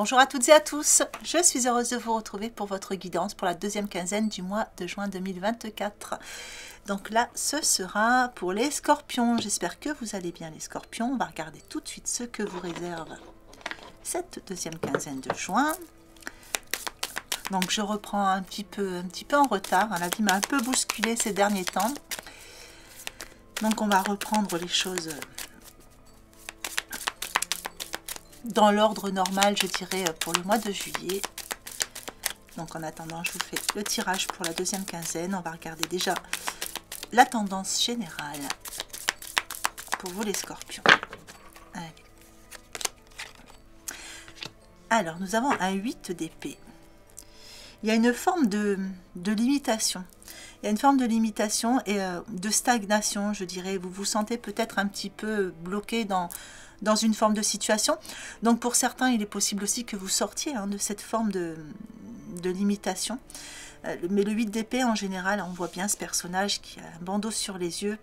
Bonjour à toutes et à tous, je suis heureuse de vous retrouver pour votre guidance pour la deuxième quinzaine du mois de juin 2024. Donc là, ce sera pour les scorpions. J'espère que vous allez bien les scorpions. On va regarder tout de suite ce que vous réserve cette deuxième quinzaine de juin. Donc je reprends un petit peu en retard. La vie m'a un peu bousculé ces derniers temps. Donc on va reprendre les choses dans l'ordre normal, je dirais, pour le mois de juillet. Donc en attendant, je vous fais le tirage pour la deuxième quinzaine. On va regarder déjà la tendance générale pour vous les scorpions. Allez. Alors, nous avons un 8 d'épée. Il y a une forme de limitation. Il y a une forme de limitation et de stagnation, je dirais. Vous vous sentez peut-être un petit peu bloqué dans une forme de situation. Donc pour certains, il est possible aussi que vous sortiez de cette forme de limitation. Mais le 8 d'épée, en général, on voit bien ce personnage qui a un bandeau sur les yeux.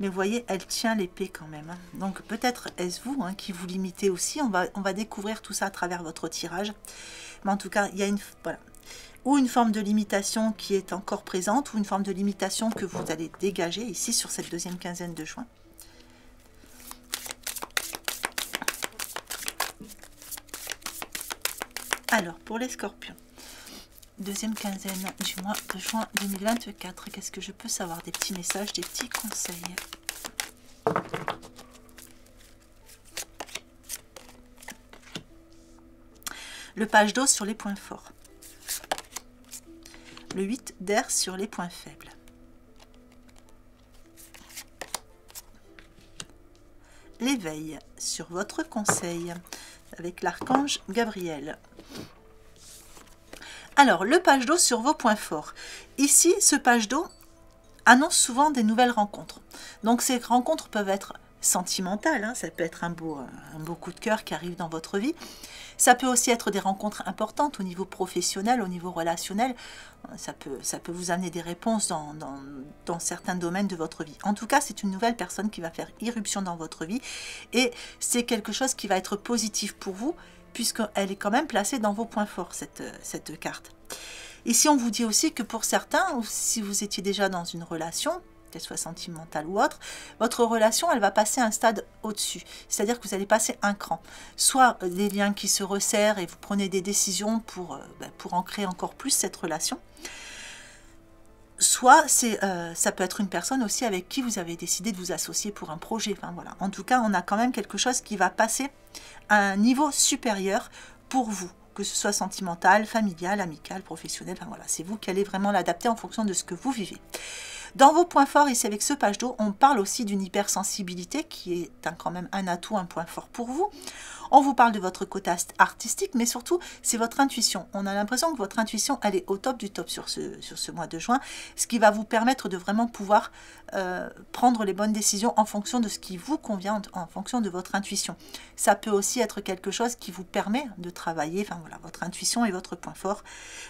Mais vous voyez, elle tient l'épée quand même. Donc peut-être est-ce vous qui vous limitez aussi. On va découvrir tout ça à travers votre tirage. Mais en tout cas, il y a ou une forme de limitation qui est encore présente, ou une forme de limitation que vous allez dégager ici sur cette deuxième quinzaine de juin. Alors, pour les scorpions, deuxième quinzaine du mois de juin 2024, qu'est-ce que je peux savoir? Des petits messages, des petits conseils. Le page d'eau sur les points forts. Le 8 d'air sur les points faibles. L'éveil sur votre conseil avec l'archange Gabriel. Alors, le page d'eau sur vos points forts. Ici, ce page d'eau annonce souvent des nouvelles rencontres. Donc, ces rencontres peuvent être sentimentales. Ça peut être un beau coup de cœur qui arrive dans votre vie. Ça peut aussi être des rencontres importantes au niveau professionnel, au niveau relationnel. Ça peut vous amener des réponses dans certains domaines de votre vie. En tout cas, c'est une nouvelle personne qui va faire irruption dans votre vie. Et c'est quelque chose qui va être positif pour vous, puisqu'elle est quand même placée dans vos points forts, cette carte. Ici, on vous dit aussi que pour certains, si vous étiez déjà dans une relation, qu'elle soit sentimentale ou autre, votre relation, elle va passer un stade au-dessus. C'est-à-dire que vous allez passer un cran. Soit des liens qui se resserrent et vous prenez des décisions pour ancrer encore plus cette relation. Soit ça peut être une personne aussi avec qui vous avez décidé de vous associer pour un projet. Enfin, voilà. En tout cas, on a quand même quelque chose qui va passer à un niveau supérieur pour vous, que ce soit sentimental, familial, amical, professionnel. Enfin, voilà. C'est vous qui allez vraiment l'adapter en fonction de ce que vous vivez. Dans vos points forts, ici avec ce page d'eau, on parle aussi d'une hypersensibilité qui est quand même un atout, un point fort pour vous. On vous parle de votre côté artistique, mais surtout, c'est votre intuition. On a l'impression que votre intuition, elle est au top du top sur ce mois de juin, ce qui va vous permettre de vraiment pouvoir prendre les bonnes décisions en fonction de ce qui vous convient, en fonction de votre intuition. Ça peut aussi être quelque chose qui vous permet de travailler, enfin voilà, votre intuition est votre point fort.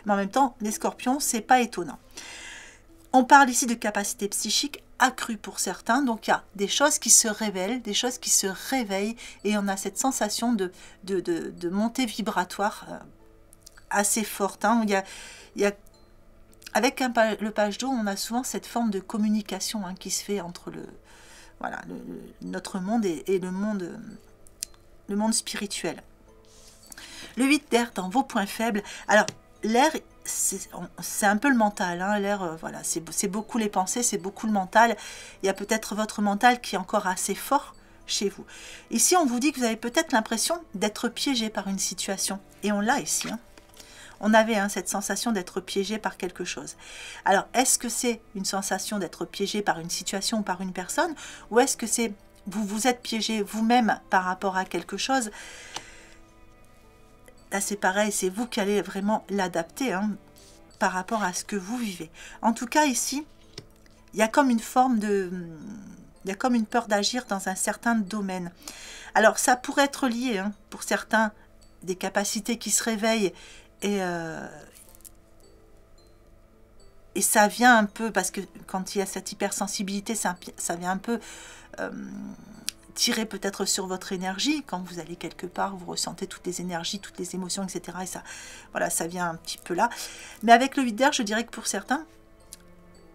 Mais en même temps, les scorpions, c'est pas étonnant. On parle ici de capacité psychique accrue pour certains, donc il y a des choses qui se révèlent, des choses qui se réveillent, et on a cette sensation de montée vibratoire assez forte. Avec le page d'eau, on a souvent cette forme de communication qui se fait entre notre monde et le monde spirituel. Le 8 d'air dans vos points faibles. Alors, l'air, c'est un peu le mental, l'air, voilà, c'est beaucoup les pensées, c'est beaucoup le mental. Il y a peut-être votre mental qui est encore assez fort chez vous. Ici, on vous dit que vous avez peut-être l'impression d'être piégé par une situation. Et on l'a ici. On avait cette sensation d'être piégé par quelque chose. Alors, est-ce que c'est une sensation d'être piégé par une situation ou par une personne? Ou est-ce que c'est vous êtes piégé vous-même par rapport à quelque chose? Là, c'est pareil, c'est vous qui allez vraiment l'adapter par rapport à ce que vous vivez. En tout cas, ici, il y a comme une forme il y a comme une peur d'agir dans un certain domaine. Alors, ça pourrait être lié, pour certains, des capacités qui se réveillent et ça vient un peu, parce que quand il y a cette hypersensibilité, ça vient un peu tirer peut-être sur votre énergie. Quand vous allez quelque part, vous ressentez toutes les énergies, toutes les émotions, etc. Et ça, voilà, ça vient un petit peu là. Mais avec le 8 d'air, je dirais que pour certains,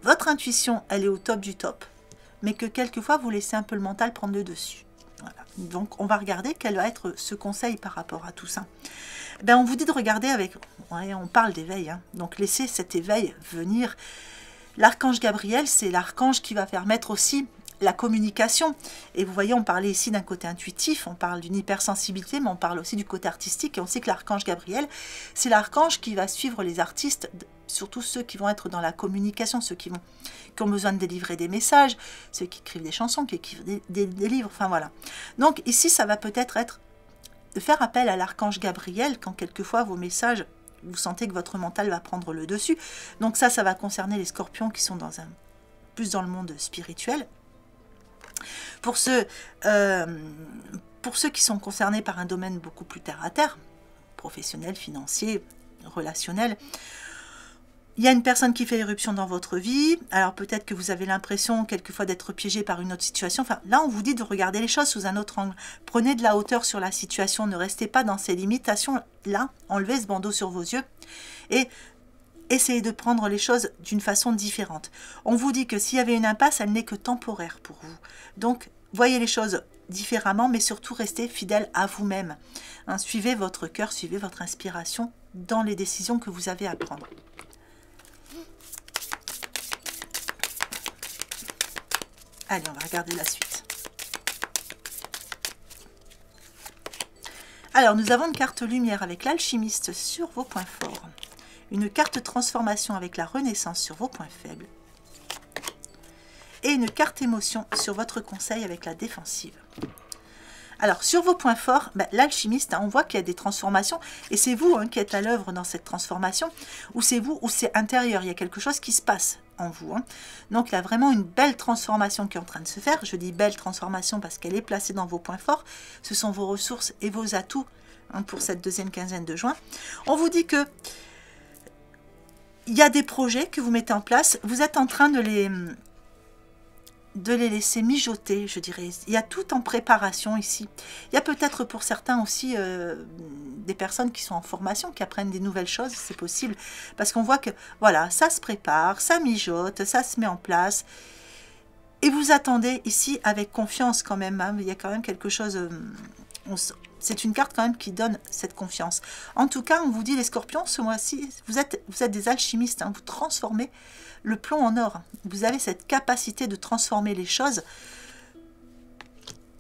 votre intuition, elle est au top du top, mais que quelquefois, vous laissez un peu le mental prendre le dessus. Voilà. Donc, on va regarder quel va être ce conseil par rapport à tout ça. Ben, on vous dit de regarder avec... Ouais, on parle d'éveil, hein. Donc, laissez cet éveil venir. L'archange Gabriel, c'est l'archange qui va permettre aussi la communication. Et vous voyez, on parlait ici d'un côté intuitif, on parle d'une hypersensibilité, mais on parle aussi du côté artistique. Et on sait que l'archange Gabriel, c'est l'archange qui va suivre les artistes, surtout ceux qui vont être dans la communication, ceux qui ont besoin de délivrer des messages, ceux qui écrivent des chansons, qui écrivent des livres, enfin voilà. Donc ici, ça va peut-être être de faire appel à l'archange Gabriel quand quelquefois vos messages, vous sentez que votre mental va prendre le dessus. Donc ça va concerner les scorpions qui sont plus dans le monde spirituel. Pour ceux qui sont concernés par un domaine beaucoup plus terre-à-terre, professionnel, financier, relationnel, il y a une personne qui fait éruption dans votre vie. Alors peut-être que vous avez l'impression quelquefois d'être piégé par une autre situation. Enfin, là, on vous dit de regarder les choses sous un autre angle. Prenez de la hauteur sur la situation. Ne restez pas dans ces limitations-là. Enlevez ce bandeau sur vos yeux et essayez de prendre les choses d'une façon différente. On vous dit que s'il y avait une impasse, elle n'est que temporaire pour vous. Donc, voyez les choses différemment, mais surtout restez fidèle à vous-même. Hein, suivez votre cœur, suivez votre inspiration dans les décisions que vous avez à prendre. Allez, on va regarder la suite. Alors, nous avons une carte lumière avec l'alchimiste sur vos points forts. Une carte transformation avec la renaissance sur vos points faibles. Et une carte émotion sur votre conseil avec la défensive. Alors, sur vos points forts, l'alchimiste, on voit qu'il y a des transformations. Et c'est vous qui êtes à l'œuvre dans cette transformation. Ou c'est vous, ou c'est intérieur. Il y a quelque chose qui se passe en vous. Donc, il y a vraiment une belle transformation qui est en train de se faire. Je dis belle transformation parce qu'elle est placée dans vos points forts. Ce sont vos ressources et vos atouts pour cette deuxième quinzaine de juin. On vous dit que il y a des projets que vous mettez en place. Vous êtes en train de les laisser mijoter, je dirais. Il y a tout en préparation ici. Il y a peut-être pour certains aussi des personnes qui sont en formation, qui apprennent des nouvelles choses, c'est possible. Parce qu'on voit que, voilà, ça se prépare, ça mijote, ça se met en place. Et vous attendez ici avec confiance quand même. Hein. Il y a quand même quelque chose... c'est une carte quand même qui donne cette confiance. En tout cas, on vous dit les scorpions, ce mois-ci, vous êtes des alchimistes. Hein. Vous transformez le plomb en or. Vous avez cette capacité de transformer les choses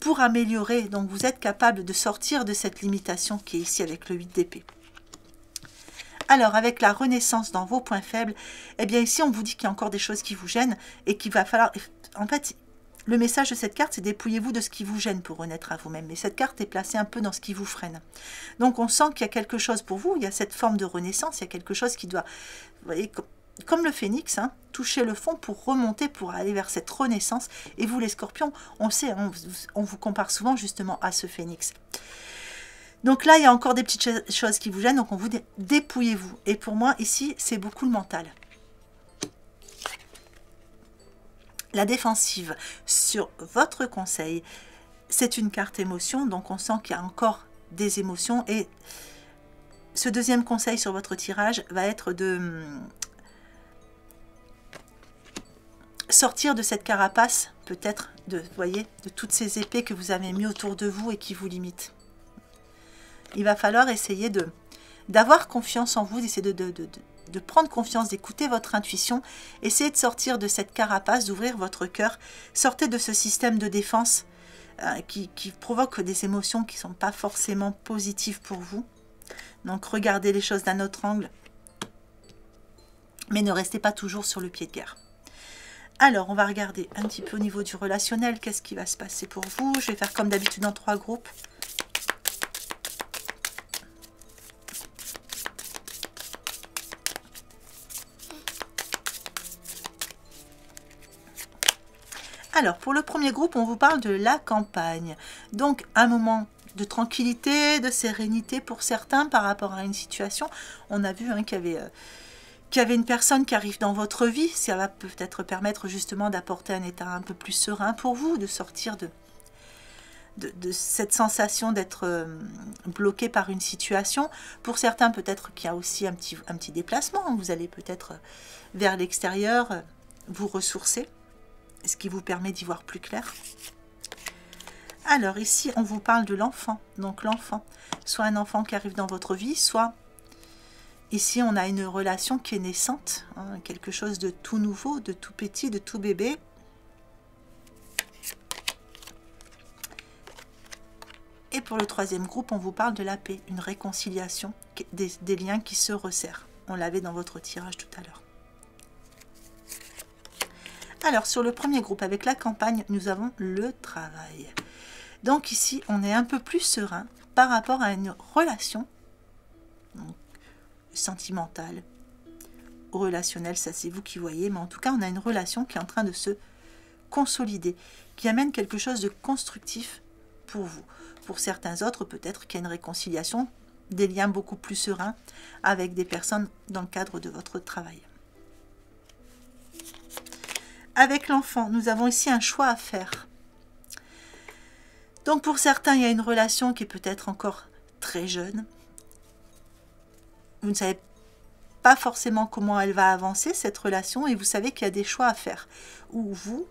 pour améliorer. Donc, vous êtes capable de sortir de cette limitation qui est ici avec le 8 d'épée. Alors, avec la renaissance dans vos points faibles, eh bien ici, on vous dit qu'il y a encore des choses qui vous gênent et qu'il va falloir... En fait, le message de cette carte, c'est dépouillez-vous de ce qui vous gêne pour renaître à vous-même. Mais cette carte est placée un peu dans ce qui vous freine. Donc, on sent qu'il y a quelque chose pour vous. Il y a cette forme de renaissance. Il y a quelque chose qui doit... Vous voyez, comme le phénix, hein, toucher le fond pour remonter, pour aller vers cette renaissance. Et vous, les scorpions, on sait, hein, on vous compare souvent justement à ce phénix. Donc là, il y a encore des petites choses qui vous gênent. Donc, on vous dit dépouillez-vous. Et pour moi, ici, c'est beaucoup le mental. La défensive sur votre conseil, c'est une carte émotion. Donc, on sent qu'il y a encore des émotions. Et ce deuxième conseil sur votre tirage va être de... sortir de cette carapace, peut-être, vous voyez, de toutes ces épées que vous avez mis autour de vous et qui vous limitent. Il va falloir essayer d'avoir confiance en vous, d'essayer de prendre confiance, d'écouter votre intuition, essayez de sortir de cette carapace, d'ouvrir votre cœur, sortez de ce système de défense qui provoque des émotions qui ne sont pas forcément positives pour vous. Donc regardez les choses d'un autre angle, mais ne restez pas toujours sur le pied de guerre. Alors, on va regarder un petit peu au niveau du relationnel, qu'est-ce qui va se passer pour vous. Je vais faire comme d'habitude en 3 groupes. Alors, pour le premier groupe, on vous parle de la campagne. Donc, un moment de tranquillité, de sérénité pour certains par rapport à une situation. On a vu qu'il y avait une personne qui arrive dans votre vie, ça va peut-être permettre justement d'apporter un état un peu plus serein pour vous, de sortir de cette sensation d'être bloqué par une situation. Pour certains, peut-être qu'il y a aussi un petit déplacement. Vous allez peut-être vers l'extérieur, vous ressourcer, ce qui vous permet d'y voir plus clair. Alors ici, on vous parle de l'enfant. Donc l'enfant, soit un enfant qui arrive dans votre vie, soit ici, on a une relation qui est naissante, hein, quelque chose de tout nouveau, de tout petit, de tout bébé. Et pour le troisième groupe, on vous parle de la paix, une réconciliation, des liens qui se resserrent. On l'avait dans votre tirage tout à l'heure. Alors, sur le premier groupe, avec la campagne, nous avons le travail. Donc ici, on est un peu plus serein par rapport à une relation donc, sentimentale, relationnelle, ça c'est vous qui voyez, mais en tout cas, on a une relation qui est en train de se consolider, qui amène quelque chose de constructif pour vous. Pour certains autres, peut-être qu'il y a une réconciliation, des liens beaucoup plus sereins avec des personnes dans le cadre de votre travail. Avec l'enfant, nous avons ici un choix à faire. Donc pour certains, il y a une relation qui est peut-être encore très jeune. Vous ne savez pas forcément comment elle va avancer, cette relation, et vous savez qu'il y a des choix à faire. Ou vous,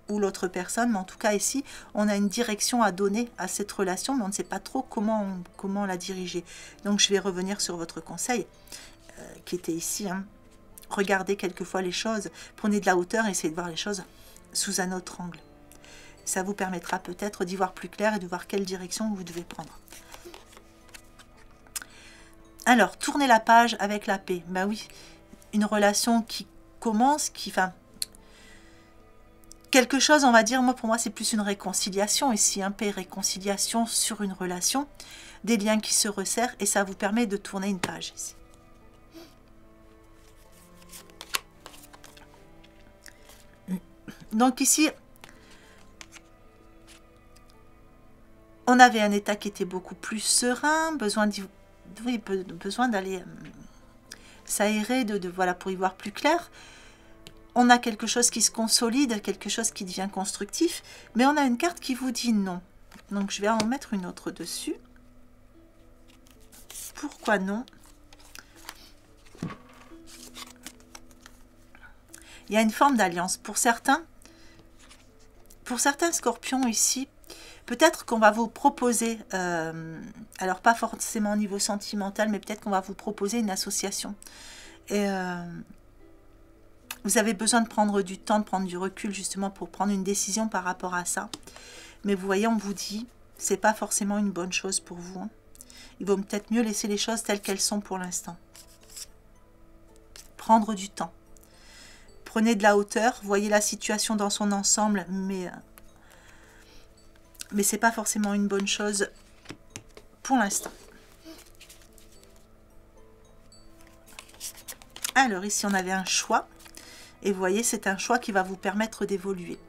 ou l'autre personne, mais en tout cas ici, on a une direction à donner à cette relation, mais on ne sait pas trop comment la diriger. Donc je vais revenir sur votre conseil, qui était ici, hein. Regardez quelquefois les choses, prenez de la hauteur et essayez de voir les choses sous un autre angle. Ça vous permettra peut-être d'y voir plus clair et de voir quelle direction vous devez prendre. Alors, tournez la page avec la paix. Ben oui, une relation qui commence, quelque chose, on va dire, pour moi, c'est plus une réconciliation ici, paix, réconciliation sur une relation, des liens qui se resserrent, et ça vous permet de tourner une page ici. Donc ici, on avait un état qui était beaucoup plus serein, besoin d'aller s'aérer, voilà, pour y voir plus clair. On a quelque chose qui se consolide, quelque chose qui devient constructif, mais on a une carte qui vous dit non. Donc je vais en mettre une autre dessus. Pourquoi non? Il y a une forme d'alliance. Pour certains scorpions ici, peut-être qu'on va vous proposer, alors pas forcément au niveau sentimental, mais peut-être qu'on va vous proposer une association. Et vous avez besoin de prendre du temps, de prendre du recul justement pour prendre une décision par rapport à ça. Mais vous voyez, on vous dit, c'est pas forcément une bonne chose pour vous. Il vaut peut-être mieux laisser les choses telles qu'elles sont pour l'instant. Prendre du temps. Prenez de la hauteur, voyez la situation dans son ensemble, mais c'est pas forcément une bonne chose pour l'instant. Alors ici, on avait un choix. Et vous voyez, c'est un choix qui va vous permettre d'évoluer.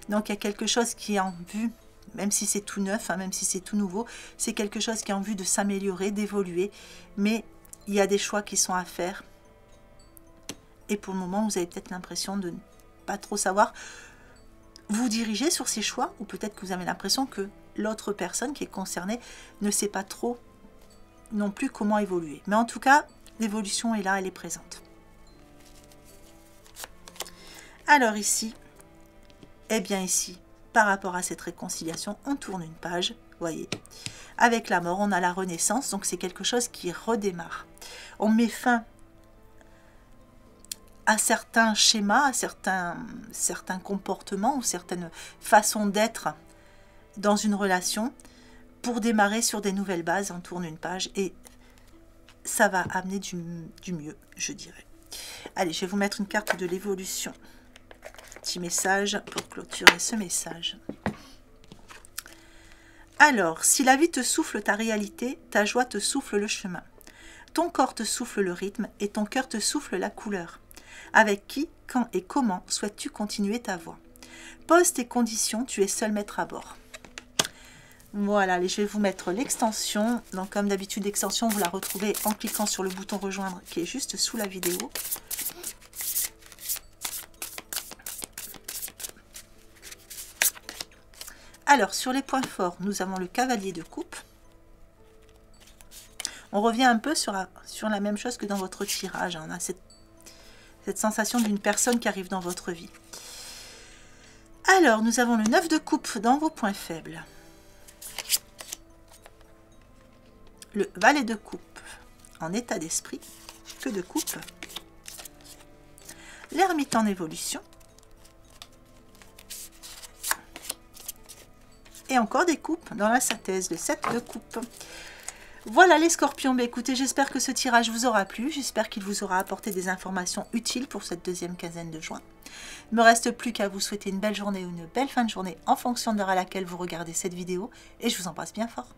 Donc, il y a quelque chose qui est en vue, même si c'est tout neuf, même si c'est tout nouveau, c'est quelque chose qui est en vue de s'améliorer, d'évoluer. Mais il y a des choix qui sont à faire. Et pour le moment, vous avez peut-être l'impression de ne pas trop savoir vous diriger sur ces choix, ou peut-être que vous avez l'impression que l'autre personne qui est concernée ne sait pas trop non plus comment évoluer. Mais en tout cas, l'évolution est là, elle est présente. Alors ici, eh bien ici, par rapport à cette réconciliation, on tourne une page, voyez. Avec la mort, on a la renaissance, donc c'est quelque chose qui redémarre. On met fin à certains schémas, à certains comportements ou certaines façons d'être dans une relation pour démarrer sur des nouvelles bases. On tourne une page et ça va amener du mieux, je dirais. Allez, je vais vous mettre une carte de l'évolution. Petit message pour clôturer ce message. Alors, si la vie te souffle ta réalité, ta joie te souffle le chemin. Ton corps te souffle le rythme et ton cœur te souffle la couleur. Avec qui, quand et comment souhaites-tu continuer ta voie? Pose tes conditions, tu es seul maître à bord. Voilà, allez, je vais vous mettre l'extension. Donc comme d'habitude, l'extension, vous la retrouvez en cliquant sur le bouton rejoindre qui est juste sous la vidéo. Alors, sur les points forts, nous avons le cavalier de coupe. On revient un peu sur la même chose que dans votre tirage. On a cette sensation d'une personne qui arrive dans votre vie. Alors, nous avons le 9 de coupe dans vos points faibles. Le valet de coupe en état d'esprit, que de coupe. L'ermite en évolution. Et encore des coupes dans la synthèse, le 7 de coupe. Voilà les scorpions, bah écoutez, j'espère que ce tirage vous aura plu, j'espère qu'il vous aura apporté des informations utiles pour cette deuxième quinzaine de juin. Il ne me reste plus qu'à vous souhaiter une belle journée ou une belle fin de journée en fonction de l'heure à laquelle vous regardez cette vidéo et je vous embrasse bien fort.